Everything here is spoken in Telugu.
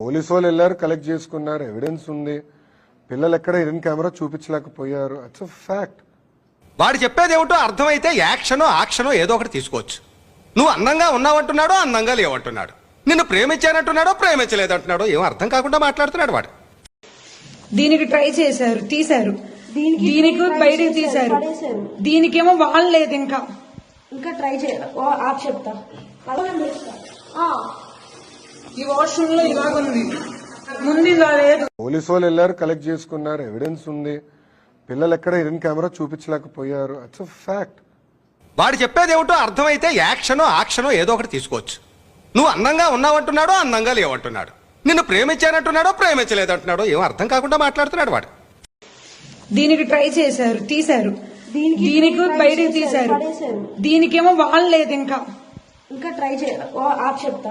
పోలీసు వాళ్ళు వెళ్ళారు, కలెక్ట్ చేసుకున్నారు, ఎవిడెన్స్ ఉంది. పిల్లలు ఎక్కడ హిడెన్ కెమెరా చూపించలేకపోయారు. It's a fact. వాడు చెప్పేది ఏమిటో అర్థమైతే యాక్షనో ఆక్షనో ఏదో ఒకటి తీసుకోవచ్చు. నువ్వు అందంగా ఉన్నావంటున్నాడో అందంగా లేవంటున్నాడు, నిన్ను ప్రేమించానంటున్నాడో ప్రేమించలేదంటున్నాడో ఏం అర్థం కాకుండా మాట్లాడుతున్నాడు వాడు. దీనికి ట్రై చేశారు, తీశారు. దీనికి బయటకు తీశారు. దీనికేమో వాళ్ళు లేదు. ఇంకా ట్రై చేయాలి. చెప్తా ఈ వాష్రూమ్ లో ఇలాగుంది, ముందు ఇలా లేదు. పోలీసు వాళ్ళు వెళ్ళారు, కలెక్ట్ చేసుకున్నారు, ఎవిడెన్స్ ఉంది. పిల్లలు ఎక్కడ హిడెన్ కెమెరా చూపించలేకపోయారు. It's a fact. వాడు చెప్పేది ఏమిటో అర్థమైతే యాక్షనో ఆక్షనో ఏదో ఒకటి తీసుకోవచ్చు. నువ్వు అందంగా ఉన్నావంటున్నాడో అందంగా లేవంటున్నాడు, నిన్ను ప్రేమించానంటున్నాడో ప్రేమించలేదంటున్నాడో ఏం అర్థం కాకుండా మాట్లాడుతున్నాడు వాడు. దీనికి ట్రై చేశారు, తీశారు. దీనికి బయటకు తీశారు. దీనికేమో వాళ్ళు లేదు. ఇంకా ట్రై చేయాలి. చెప్తా